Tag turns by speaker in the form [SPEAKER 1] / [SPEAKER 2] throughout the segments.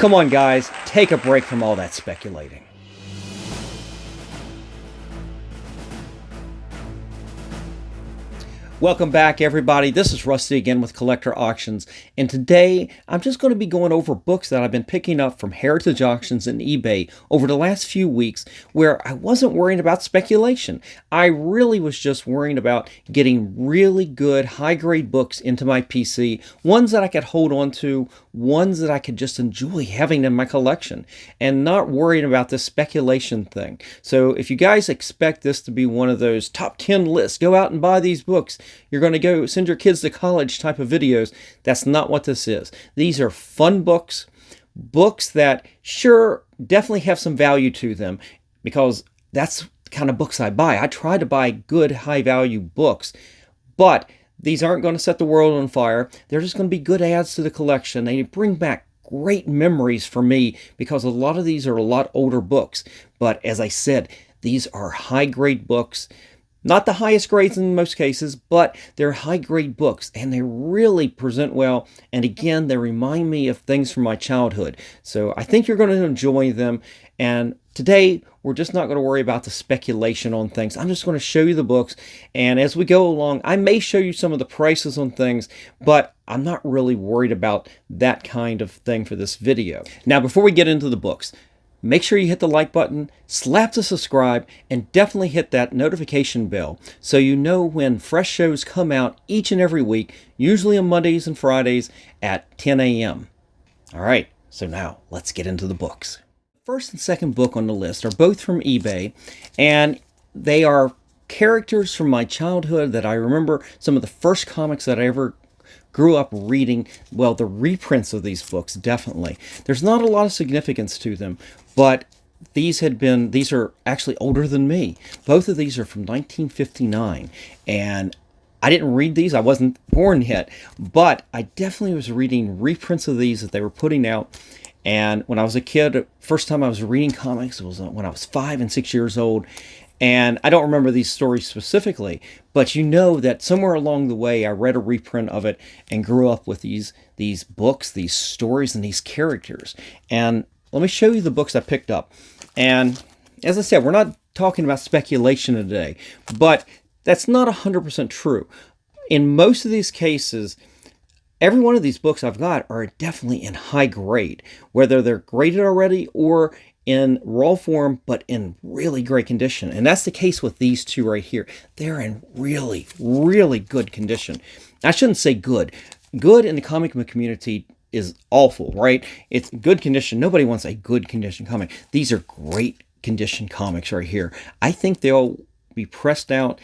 [SPEAKER 1] Come on, guys, take a break from all that speculating. Welcome back, everybody. This is Rusty again with Collector Auctions, and today I'm just going to be going over books that I've been picking up from Heritage Auctions and eBay over the last few weeks where I wasn't worrying about speculation. I really was just worrying about getting really good high-grade books into my PC, ones that I could hold on to, ones that I could just enjoy having in my collection, and not worrying about this speculation thing. So if you guys expect this to be one of those top 10 lists, go out and buy these books, you're going to go send your kids to college type of videos, that's not what this is. These are fun books, books that sure definitely have some value to them, because that's the kind of books I buy. I try to buy good high value books, but these aren't going to set the world on fire. They're just going to be good adds to the collection. They bring back great memories for me because a lot of these are a lot older books. But as I said, these are high grade books. Not the highest grades in most cases, but they're high-grade books, and they really present well. And again, they remind me of things from my childhood. So I think you're going to enjoy them. And today, we're just not going to worry about the speculation on things. I'm just going to show you the books. And as we go along, I may show you some of the prices on things, but I'm not really worried about that kind of thing for this video. Now, before we get into the books, make sure you hit the like button, slap the subscribe, and definitely hit that notification bell so you know when fresh shows come out each and every week, usually on Mondays and Fridays at 10 a.m. All right, so now let's get into the books. First and second book on the list are both from eBay, and they are characters from my childhood that I remember, some of the first comics that I ever grew up reading. Well, the reprints of these books, definitely. There's not a lot of significance to them, but these are actually older than me. Both of these are from 1959, and I didn't read these. I wasn't born yet, but I definitely was reading reprints of these that they were putting out. And when I was a kid, first time I was reading comics was when I was 5 and 6 years old. And I don't remember these stories specifically, but you know that somewhere along the way I read a reprint of it and grew up with these books, these stories, and these characters. And let me show you the books I picked up. And as I said, we're not talking about speculation today, but that's not 100% true. In most of these cases, every one of these books I've got are definitely in high grade, whether they're graded already or in raw form, but in really great condition. And that's the case with these two right here. They're in really, really good condition. I shouldn't say good. Good in the comic book community is awful, right? It's good condition. Nobody wants a good condition comic. These are great condition comics right here. I think they'll be pressed out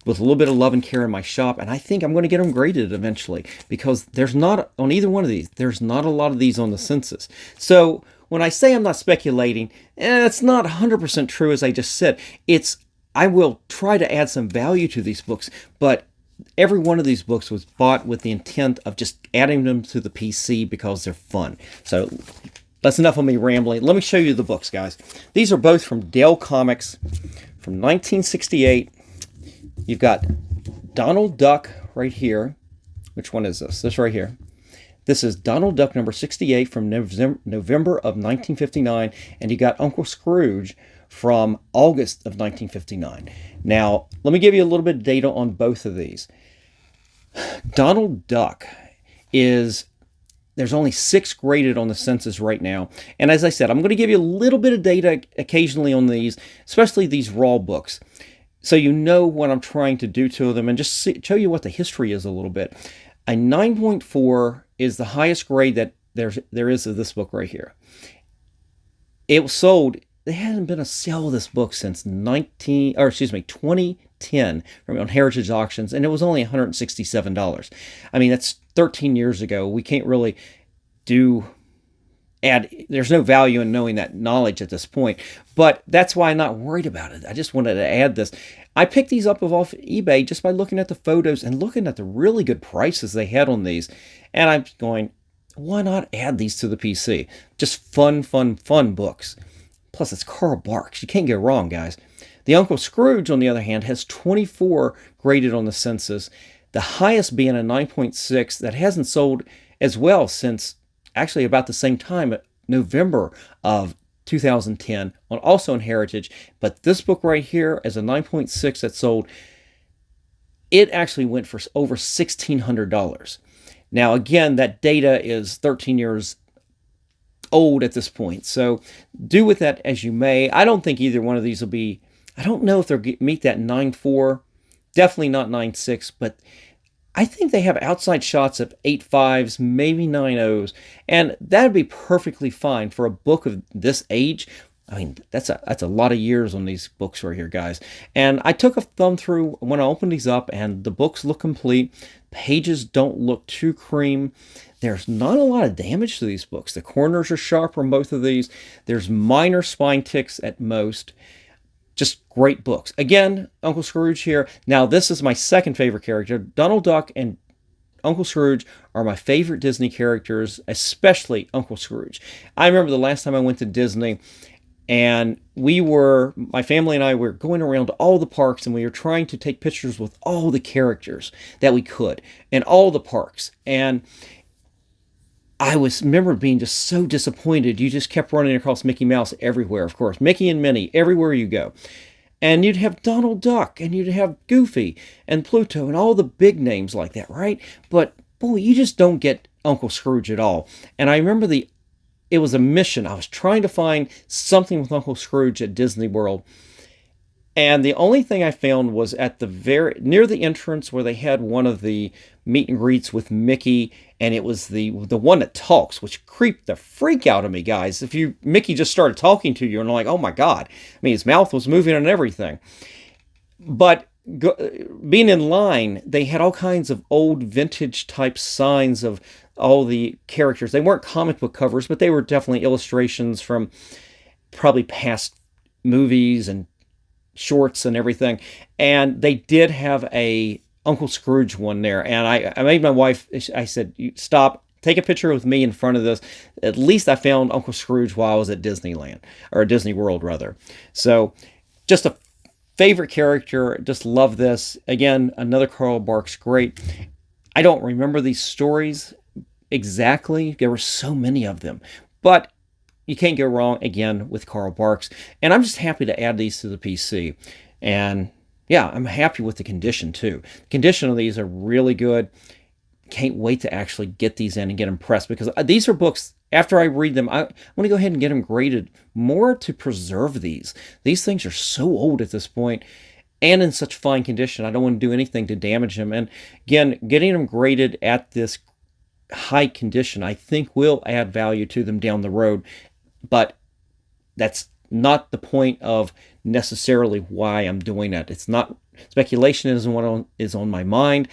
[SPEAKER 1] with a little bit of love and care in my shop, and I think I'm going to get them graded eventually, because there's not, on either one of these, there's not a lot of these on the census. So when I say I'm not speculating, it's not 100% true, as I just said. I will try to add some value to these books, but every one of these books was bought with the intent of just adding them to the PC because they're fun. So that's enough of me rambling. Let me show you the books, guys. These are both from Dell Comics from 1968. You've got Donald Duck right here. Which one is this? This right here. This is Donald Duck number 68 from November of 1959, and you got Uncle Scrooge from August of 1959. Now, let me give you a little bit of data on both of these. Donald Duck there's only 6 graded on the census right now. And as I said, I'm going to give you a little bit of data occasionally on these, especially these raw books, so you know what I'm trying to do to them and just show you what the history is a little bit. A 9.4 is the highest grade that there is of this book right here. It was sold. There hasn't been a sale of this book since 2010 on Heritage Auctions, and it was only $167. I mean, that's 13 years ago. We can't really there's no value in knowing that knowledge at this point, but that's why I'm not worried about it. I just wanted to add this. I picked these up off eBay just by looking at the photos and looking at the really good prices they had on these, and I'm going, why not add these to the PC? Just fun books. Plus, it's Carl Barks. You can't go wrong, guys. The Uncle Scrooge, on the other hand, has 24 graded on the census, the highest being a 9.6 that hasn't sold as well since actually about the same time, November of 2010, also on Heritage. But this book right here is a 9.6 that sold. It actually went for over $1,600. Now, again, that data is 13 years old at this point. So do with that as you may. I don't think either one of these will be, I don't know if they'll meet that 9.4, definitely not 9.6, but I think they have outside shots of 8.5s, maybe 9.0s, and that'd be perfectly fine for a book of this age. I mean, that's a lot of years on these books right here, guys. And I took a thumb through when I opened these up, and the books look complete. Pages don't look too cream. There's not a lot of damage to these books. The corners are sharp on both of these. There's minor spine ticks at most. Just great books. Again, Uncle Scrooge here. Now, this is my second favorite character. Donald Duck and Uncle Scrooge are my favorite Disney characters, especially Uncle Scrooge. I remember the last time I went to Disney, and my family and I were going around to all the parks, and we were trying to take pictures with all the characters that we could in all the parks. And I remember being just so disappointed. You just kept running across Mickey Mouse everywhere, of course. Mickey and Minnie, everywhere you go. And you'd have Donald Duck, and you'd have Goofy, and Pluto, and all the big names like that, right? But, boy, you just don't get Uncle Scrooge at all. And I remember it was a mission. I was trying to find something with Uncle Scrooge at Disney World. And the only thing I found was at near the entrance where they had one of the meet and greets with Mickey, and it was the one that talks, which creeped the freak out of me, guys. Mickey just started talking to you, and I'm like, oh my God. I mean, his mouth was moving and everything. But being in line, they had all kinds of old vintage type signs of all the characters. They weren't comic book covers, but they were definitely illustrations from probably past movies and shorts and everything. And they did have a Uncle Scrooge one there. And I made my wife, I said, stop, take a picture with me in front of this. At least I found Uncle Scrooge while I was at Disneyland, or Disney World rather. So just a favorite character. Just love this. Again, another Carl Barks, great. I don't remember these stories exactly. There were so many of them. But you can't go wrong, again, with Carl Barks. And I'm just happy to add these to the PC. And yeah, I'm happy with the condition, too. The condition of these are really good. Can't wait to actually get these in and get them pressed, because these are books, after I read them, I want to go ahead and get them graded more to preserve these. These things are so old at this point and in such fine condition. I don't want to do anything to damage them. And again, getting them graded at this high condition, I think will add value to them down the road. But that's not the point of necessarily why I'm doing it. It's not, speculation isn't what is on my mind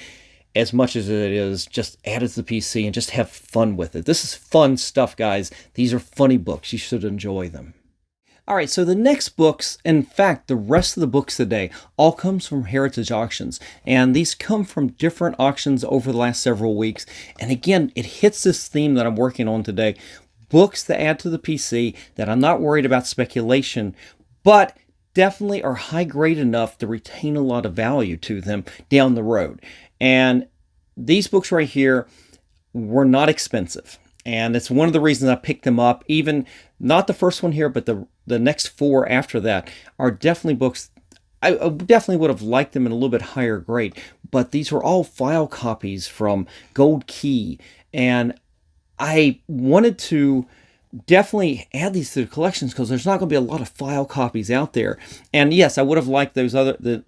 [SPEAKER 1] as much as it is just add it to the PC and just have fun with it. This is fun stuff, guys. These are funny books. You should enjoy them. All right, so the next books, in fact, the rest of the books today, all comes from Heritage Auctions. And these come from different auctions over the last several weeks. And again, it hits this theme that I'm working on today. Books that add to the PC that I'm not worried about speculation, but definitely are high grade enough to retain a lot of value to them down the road. And these books right here were not expensive. And it's one of the reasons I picked them up. Even not the first one here, but the next four after that are definitely books. I definitely would have liked them in a little bit higher grade. But these were all file copies from Gold Key. And I wanted to definitely add these to the collections because there's not going to be a lot of file copies out there. And yes, I would have liked those other,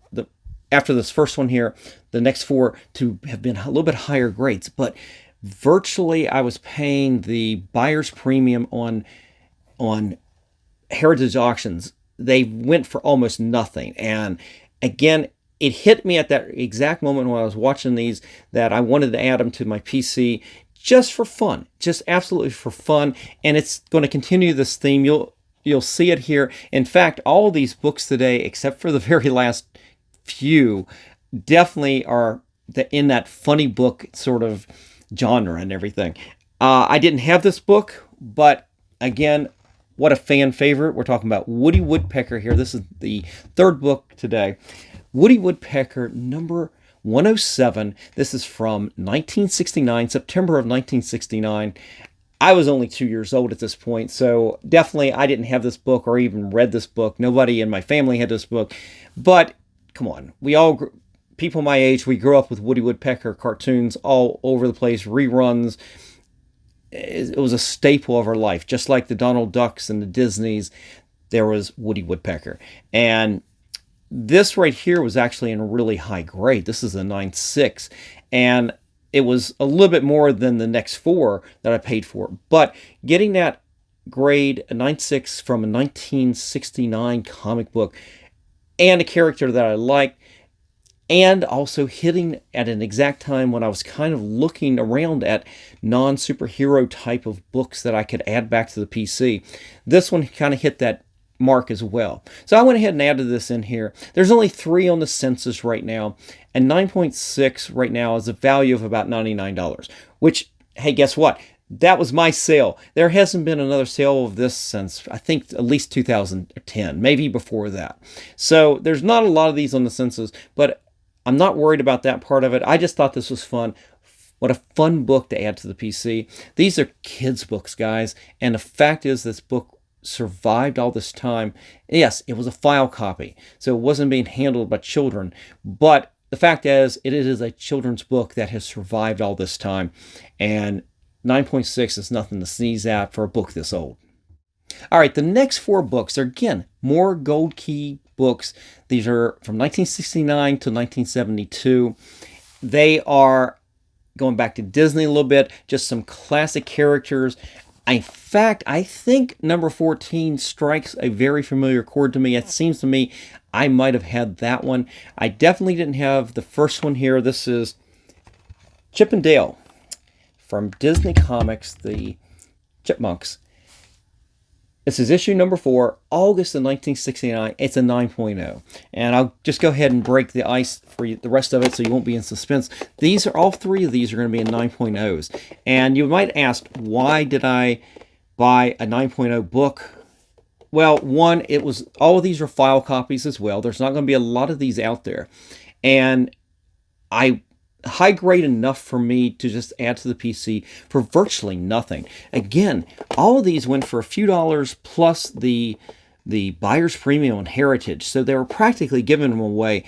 [SPEAKER 1] after this first one here, the next four to have been a little bit higher grades. But virtually I was paying the buyer's premium on Heritage Auctions. They went for almost nothing. And again, it hit me at that exact moment when I was watching these that I wanted to add them to my PC just for fun, just absolutely for fun. And it's going to continue this theme. You'll see it here. In fact, all of these books today, except for the very last few, definitely are in that funny book sort of genre and everything. I didn't have this book, but again, what a fan favorite. We're talking about Woody Woodpecker here. This is the third book today. Woody Woodpecker, number 107. This is from 1969, September of 1969. I was only 2 years old at this point, so definitely I didn't have this book or even read this book. Nobody in my family had this book. But come on, people my age, we grew up with Woody Woodpecker cartoons all over the place, reruns. It was a staple of our life, just like the Donald Ducks and the Disneys. There was Woody Woodpecker, and this right here was actually in a really high grade. This is a 9.6, and it was a little bit more than the next four that I paid for. But getting that grade, a 9.6 from a 1969 comic book, and a character that I liked, and also hitting at an exact time when I was kind of looking around at non-superhero type of books that I could add back to the PC. This one kind of hit that mark as well. So I went ahead and added this in here. There's only 3 on the census right now, and 9.6 right now is a value of about $99, which, hey, guess what? That was my sale. There hasn't been another sale of this since, I think, at least 2010, maybe before that. So there's not a lot of these on the census, but I'm not worried about that part of it. I just thought this was fun. What a fun book to add to the PC. These are kids' books, guys, and the fact is this book survived all this time. Yes, it was a file copy, so it wasn't being handled by children, but the fact is it is a children's book that has survived all this time, and 9.6 is nothing to sneeze at for a book this old. All right, the next 4 books are, again, more Gold Key books. These are from 1969 to 1972. They are going back to Disney a little bit, just some classic characters. In fact, I think number 14 strikes a very familiar chord to me. It seems to me I might have had that one. I definitely didn't have the first one here. This is Chip and Dale from Disney Comics, the Chipmunks. This is issue number 4, August of 1969. It's a 9.0. And I'll just go ahead and break the ice for you, the rest of it, so you won't be in suspense. All 3 of these are going to be in 9.0s. And you might ask, why did I buy a 9.0 book? Well, one, all of these are file copies as well. There's not going to be a lot of these out there. And high grade enough for me to just add to the PC for virtually nothing. Again, all of these went for a few dollars plus the buyer's premium on Heritage, so they were practically giving them away.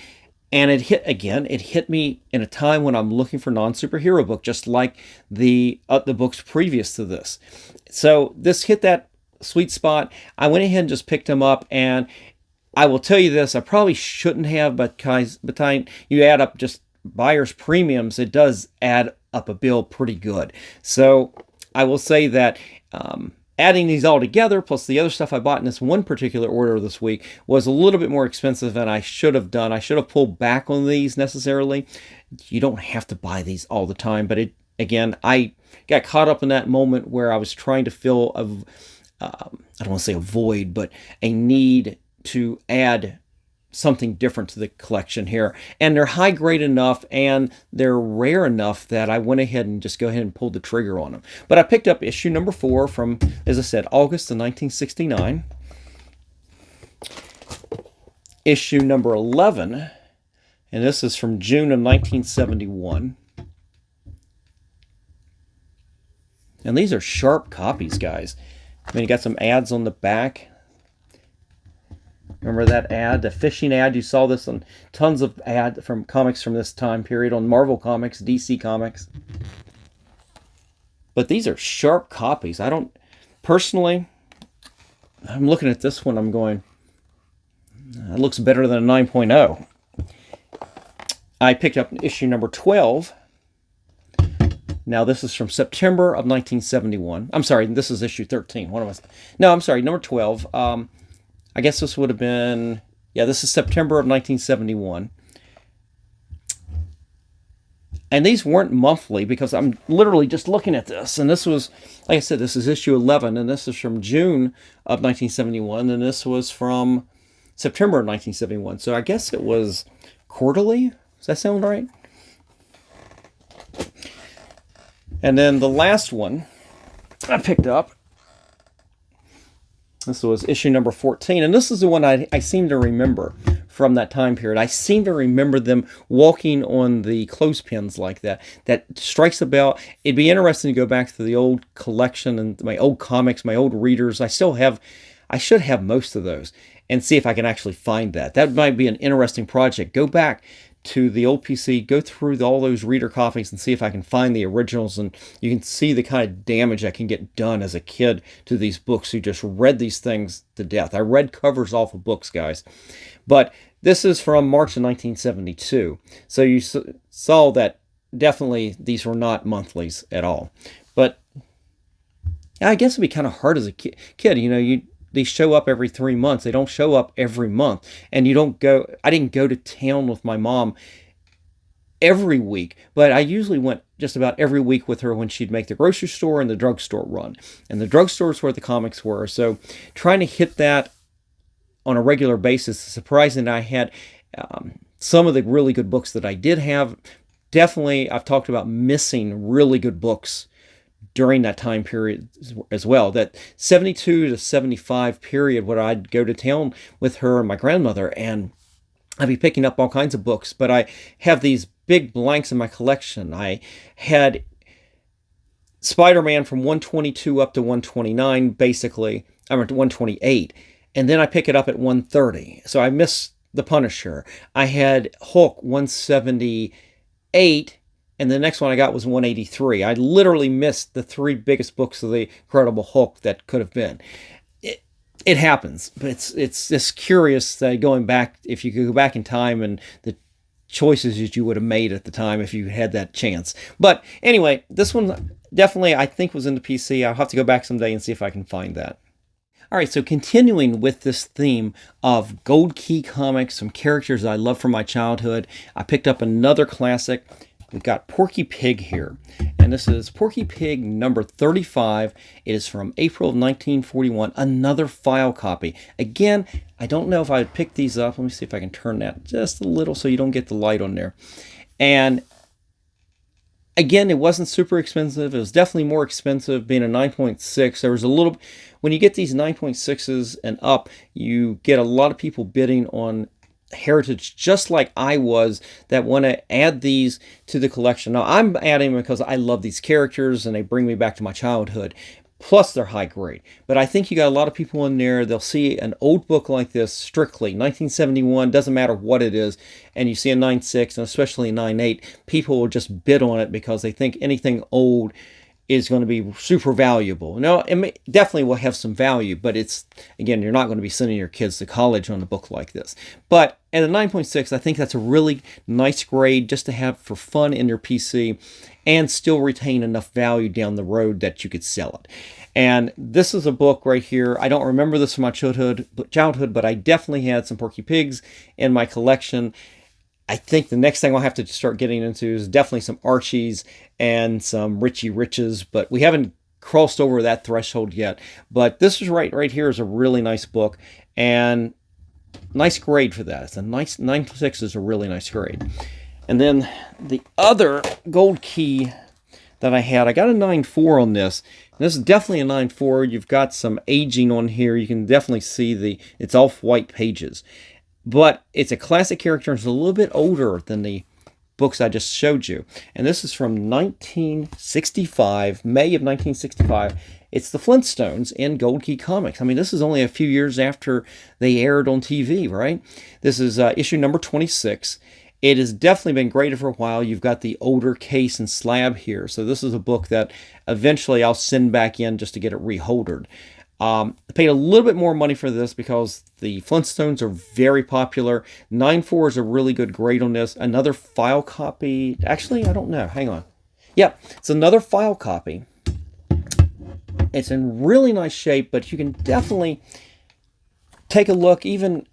[SPEAKER 1] And it hit me in a time when I'm looking for non-superhero book, just like the books previous to this. So this hit that sweet spot. I went ahead and just picked them up, and I will tell you this, I probably shouldn't have, but guys, by the time you add up just buyer's premiums, it does add up a bill pretty good. So I will say that adding these all together, plus the other stuff I bought in this one particular order this week, was a little bit more expensive than I should have done. I should have pulled back on these necessarily. You don't have to buy these all the time, but again, I got caught up in that moment where I was trying to fill I don't want to say a void, but a need to add something different to the collection here. And they're high grade enough and they're rare enough that I went ahead and just go ahead and pulled the trigger on them. But I picked up issue number 4 from, as I said, August of 1969. Issue number 11, and this is from June of 1971. And these are sharp copies, guys. I mean, you got some ads on the back. Remember that ad, the fishing ad? You saw this on tons of ads from comics from this time period on Marvel Comics, DC Comics. But these are sharp copies. Personally, I'm looking at this one, I'm going, it looks better than a 9.0. I picked up issue number 12. Now, this is from September of 1971. I'm sorry, this is issue 13. No, I'm sorry, number 12. I guess this would have been, this is September of 1971. And these weren't monthly because I'm literally just looking at this. And this was, like I said, this is issue 11, and this is from June of 1971, and this was from September of 1971. So I guess it was quarterly. Does that sound right? And then the last one I picked up, this was issue number 14, and this is the one I seem to remember from that time period. I seem to remember them walking on the clothespins like that. That strikes a bell. It'd be interesting to go back to the old collection and my old comics, my old readers. I should have most of those, and see if I can actually find that. That might be an interesting project. Go back to the old PC, go through all those reader copies and see if I can find the originals, and you can see the kind of damage that can get done as a kid to these books who just read these things to death. I read covers off of books, guys. But this is from March of 1972. So you saw that definitely these were not monthlies at all. But I guess it'd be kind of hard as a kid. They show up every 3 months. They don't show up every month. And I didn't go to town with my mom every week, but I usually went just about every week with her when she'd make the grocery store and the drugstore run. And the drugstore is where the comics were. So trying to hit that on a regular basis, surprising that I had some of the really good books that I did have. Definitely, I've talked about missing really good books during that time period as well. That 72 to 75 period where I'd go to town with her and my grandmother, and I'd be picking up all kinds of books, but I have these big blanks in my collection. I had Spider-Man from 122 up to 129, basically. I went to 128, and then I pick it up at 130. So I missed The Punisher. I had Hulk 178, and the next one I got was 183. I literally missed the 3 biggest books of the Incredible Hulk that could have been. It happens, but it's just curious that going back, if you could go back in time and the choices that you would have made at the time if you had that chance. But anyway, this one definitely I think was in the PC. I'll have to go back someday and see if I can find that. All right, so continuing with this theme of Gold Key comics, some characters I love from my childhood, I picked up another classic. We've got Porky Pig here, and this is Porky Pig number 35. It is from April of 1941, another file copy. Again, I don't know if I would pick these up. Let me see if I can turn that just a little so you don't get the light on there. And again, it wasn't super expensive. It was definitely more expensive being a 9.6. There was a little, when you get these 9.6s and up, you get a lot of people bidding on Heritage, just like I was, that want to add these to the collection. Now, I'm adding them because I love these characters and they bring me back to my childhood. Plus, they're high grade. But I think you got a lot of people in there, they'll see an old book like this, strictly 1971, doesn't matter what it is, and you see a 9.6 and especially a 9.8, people will just bid on it because they think anything old is going to be super valuable. Now, it definitely will have some value, but it's, again, you're not going to be sending your kids to college on a book like this. But at a 9.6, I think that's a really nice grade just to have for fun in your PC and still retain enough value down the road that you could sell it. And this is a book right here. I don't remember this from my childhood, but I definitely had some Porky Pigs in my collection. I think the next thing I'll have to start getting into is definitely some Archies and some Richie Riches, but we haven't crossed over that threshold yet. But this is right here is a really nice book and nice grade for that. It's a nice 9.6 is a really nice grade. And then the other Gold Key that I got a 9.4 on this. And this is definitely a 9.4. You've got some aging on here. You can definitely see it's off-white pages. But it's a classic character and it's a little bit older than the books I just showed you. And this is from 1965, May of 1965. It's the Flintstones in Gold Key Comics. I mean, this is only a few years after they aired on TV, right? This is issue number 26. It has definitely been graded for a while. You've got the older case and slab here. So this is a book that eventually I'll send back in just to get it reholdered. I paid a little bit more money for this because the Flintstones are very popular. 9.4 is a really good grade on this. Another file copy. Actually, I don't know. Hang on. Yeah, it's another file copy. It's in really nice shape, but you can definitely take a look. Even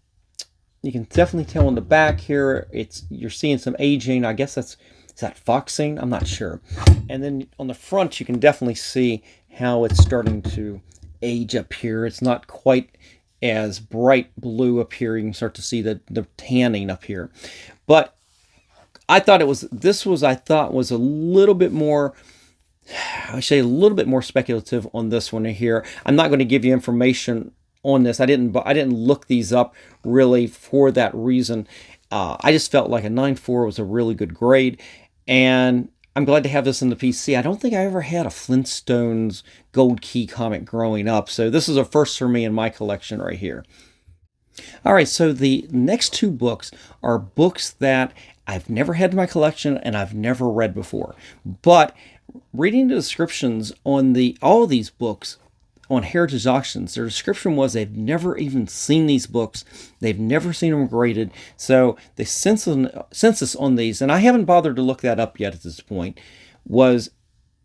[SPEAKER 1] you can definitely tell on the back here, you're seeing some aging. I guess is that foxing? I'm not sure. And then on the front, you can definitely see how it's starting to age up here. It's not quite as bright blue up here. You can start to see the tanning up here. But I thought this was a little bit more, I say a little bit more speculative on this one here. I'm not going to give you information on this. I didn't look these up really for that reason. I just felt like a 9.4 was a really good grade, and I'm glad to have this in the PC. I don't think I ever had a Flintstones Gold Key comic growing up, so this is a first for me in my collection right here. All right, so the next two books are books that I've never had in my collection and I've never read before. But reading the descriptions on all of these books on Heritage Auctions, their description was they've never even seen these books. They've never seen them graded. So the census on these, and I haven't bothered to look that up yet at this point, was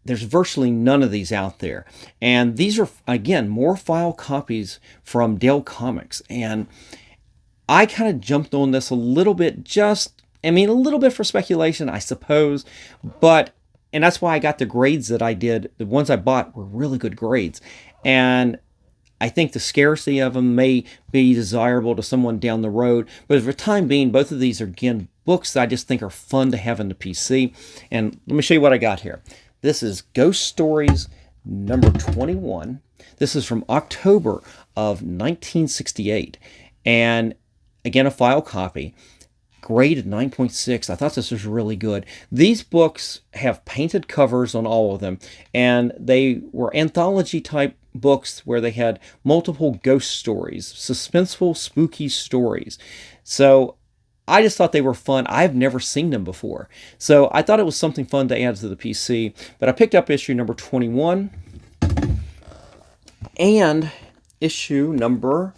[SPEAKER 1] there's virtually none of these out there. And these are, again, more file copies from Dale Comics. And I kind of jumped on this a little bit, a little bit for speculation, I suppose. And that's why I got the grades that I did. The ones I bought were really good grades. And I think the scarcity of them may be desirable to someone down the road. But for the time being, both of these are, again, books that I just think are fun to have in the PC. And let me show you what I got here. This is Ghost Stories number 21. This is from October of 1968. And again, a file copy. Graded 9.6. I thought this was really good. These books have painted covers on all of them, and they were anthology type books where they had multiple ghost stories, suspenseful, spooky stories. So I just thought they were fun. I've never seen them before. So I thought it was something fun to add to the PC. But I picked up issue number 21 and issue number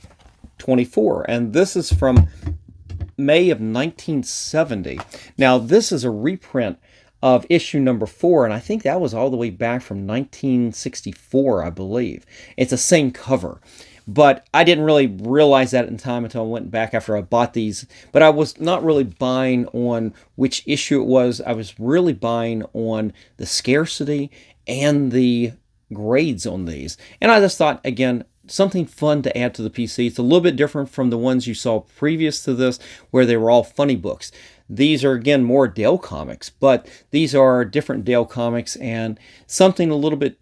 [SPEAKER 1] 24. And this is from May of 1970. Now, this is a reprint of issue number 4, and I think that was all the way back from 1964, I believe. It's the same cover. But I didn't really realize that in time until I went back after I bought these. But I was not really buying on which issue it was. I was really buying on the scarcity and the grades on these. And I just thought, again, something fun to add to the PC. It's a little bit different from the ones you saw previous to this, where they were all funny books. These are, again, more Dale Comics, but these are different Dale Comics and something a little bit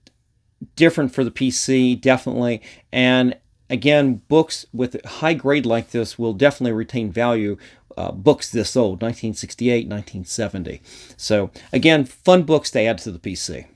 [SPEAKER 1] different for the PC, definitely. And again, books with a high grade like this will definitely retain value. Books this old, 1968, 1970. So again, fun books to add to the PC.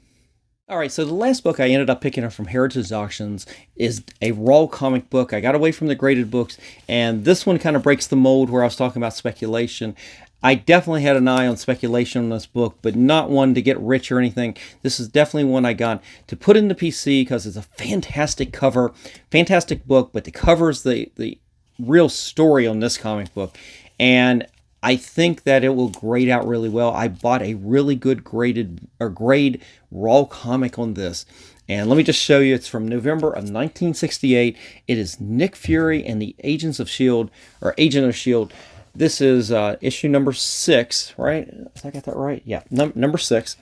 [SPEAKER 1] All right, so the last book I ended up picking up from Heritage Auctions is a raw comic book. I got away from the graded books, and this one kind of breaks the mold where I was talking about speculation. I definitely had an eye on speculation on this book, but not one to get rich or anything. This is definitely one I got to put in the PC because it's a fantastic cover, fantastic book, but the cover is the real story on this comic book. And I think that it will grade out really well. I bought a really good grade raw comic on this. And let me just show you. It's from November of 1968. It is Nick Fury and the Agent of S.H.I.E.L.D. This is issue number 6, right? Did I get that right? Yeah, number 6.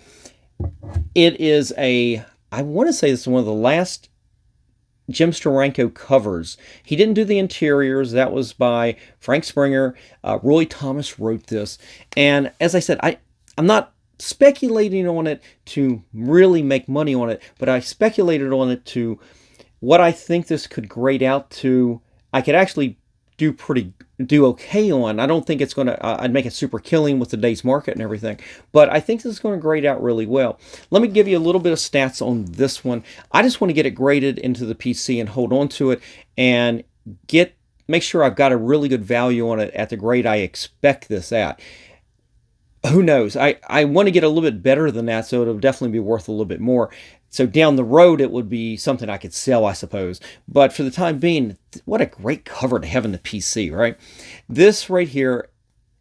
[SPEAKER 1] It is I want to say this is one of the last Jim Steranko covers. He didn't do the interiors. That was by Frank Springer. Roy Thomas wrote this. And as I said, I'm not speculating on it to really make money on it, but I speculated on it to what I think this could grade out to. I could actually do okay on. I don't think it's going to, I'd make it super killing with today's market and everything, but I think this is going to grade out really well. Let me give you a little bit of stats on this one. I just want to get it graded into the PC and hold on to it and make sure I've got a really good value on it at the grade I expect this at. Who knows? I want to get a little bit better than that, so it'll definitely be worth a little bit more. So down the road, it would be something I could sell, I suppose. But for the time being, what a great cover to have in the PC, right? This right here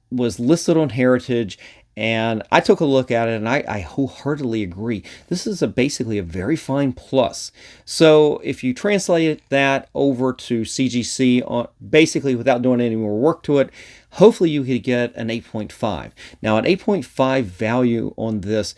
[SPEAKER 1] was listed on Heritage, and I took a look at it, and I wholeheartedly agree. This is basically a very fine plus. So if you translate that over to CGC, basically without doing any more work to it, hopefully you could get an 8.5. Now, an 8.5 value on this,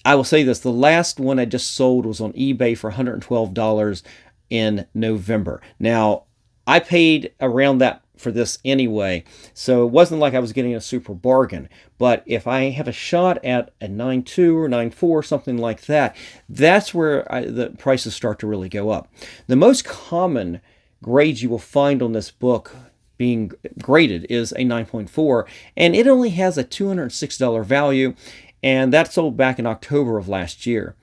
[SPEAKER 1] I will say this, the last one I just sold was on eBay for $112 in November. Now, I paid around that for this anyway, so it wasn't like I was getting a super bargain. But if I have a shot at a 9.2 or 9.4, something like that, that's where the prices start to really go up. The most common grades you will find on this book being graded is a 9.4, and it only has a $206 value, and that sold back in October of last year.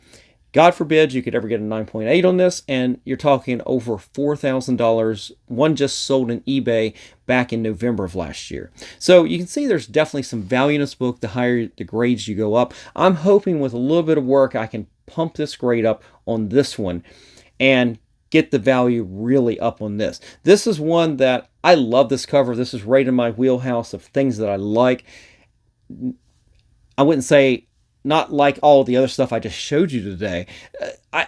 [SPEAKER 1] God forbid you could ever get a 9.8 on this, and you're talking over $4,000. One just sold on eBay back in November of last year. So you can see there's definitely some value in this book the higher the grades you go up. I'm hoping with a little bit of work I can pump this grade up on this one and get the value really up on this. This is one that I love this cover. This is right in my wheelhouse of things that I like. I wouldn't say not like all the other stuff I just showed you today.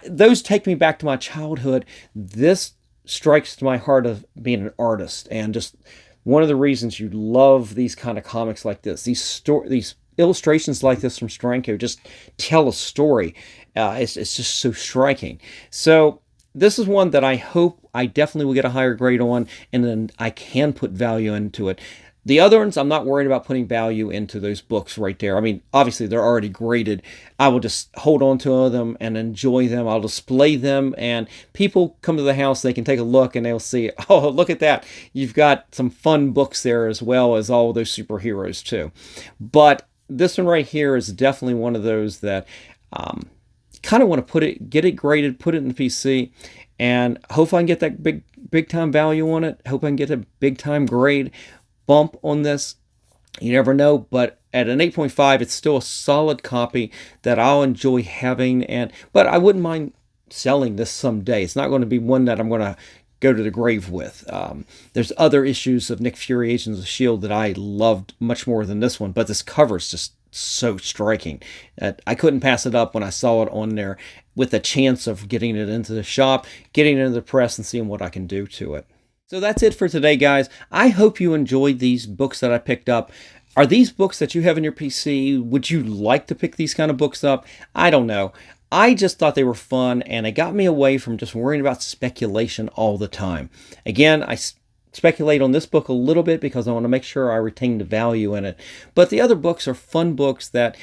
[SPEAKER 1] Those take me back to my childhood. This strikes to my heart of being an artist, and just one of the reasons you love these kind of comics like this. These illustrations like this from Steranko just tell a story. It's just so striking. So this is one that I hope I definitely will get a higher grade on, and then I can put value into it. The other ones, I'm not worried about putting value into those books right there. I mean, obviously, they're already graded. I will just hold on to them and enjoy them. I'll display them, and people come to the house, they can take a look, and they'll see, oh, look at that. You've got some fun books there as well as all those superheroes, too. But this one right here is definitely one of those that kind of want to get it graded, put it in the PC, and hope I can get that big time value on it. Hope I can get a big time grade bump on this. You never know, but at an 8.5, it's still a solid copy that I'll enjoy having, but I wouldn't mind selling this someday. It's not going to be one that I'm going to go to the grave with. There's other issues of Nick Fury Agents of S.H.I.E.L.D. that I loved much more than this one, but this cover is just so striking. I couldn't pass it up when I saw it on there, with a chance of getting it into the shop, getting it into the press, and seeing what I can do to it. So that's it for today, guys. I hope you enjoyed these books that I picked up. Are these books that you have in your PC? Would you like to pick these kind of books up? I don't know. I just thought they were fun, and it got me away from just worrying about speculation all the time. Again, I speculate on this book a little bit because I want to make sure I retain the value in it. But the other books are fun books that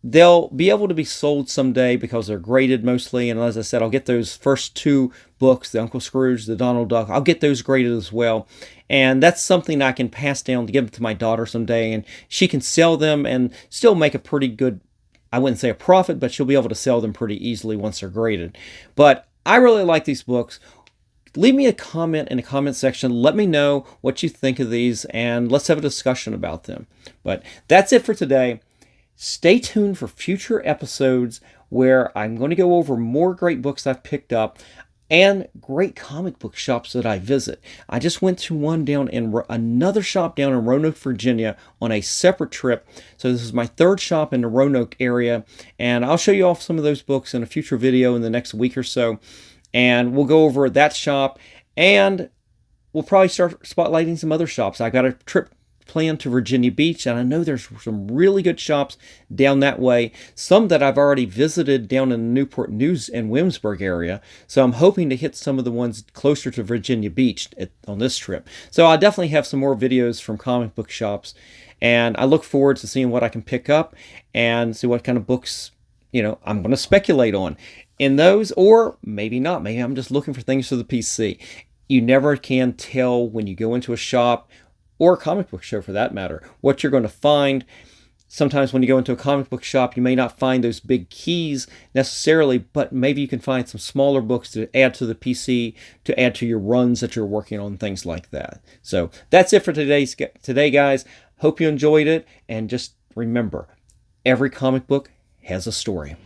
[SPEAKER 1] they'll be able to be sold someday because they're graded mostly. And as I said, I'll get those first two books, the Uncle Scrooge, the Donald Duck, I'll get those graded as well. And that's something I can pass down to give to my daughter someday, and she can sell them and still make a pretty good, I wouldn't say a profit, but she'll be able to sell them pretty easily once they're graded. But I really like these books. Leave me a comment in the comment section. Let me know what you think of these, and let's have a discussion about them. But that's it for today. Stay tuned for future episodes where I'm going to go over more great books I've picked up and great comic book shops that I visit. I just went to another shop down in Roanoke, Virginia on a separate trip. So this is my third shop in the Roanoke area, and I'll show you off some of those books in a future video in the next week or so. And we'll go over that shop, and we'll probably start spotlighting some other shops. I got a trip planned to Virginia Beach, and I know there's some really good shops down that way, some that I've already visited down in the Newport News and Williamsburg area, so I'm hoping to hit some of the ones closer to Virginia Beach on this trip. So I'll definitely have some more videos from comic book shops, and I look forward to seeing what I can pick up and see what kind of books, I'm going to speculate on in those, or maybe not. Maybe I'm just looking for things for the PC. You never can tell when you go into a shop, or a comic book show for that matter, what you're going to find. Sometimes when you go into a comic book shop, you may not find those big keys necessarily, but maybe you can find some smaller books to add to the PC, to add to your runs that you're working on, things like that. So that's it for today, guys. Hope you enjoyed it, and just remember, every comic book has a story.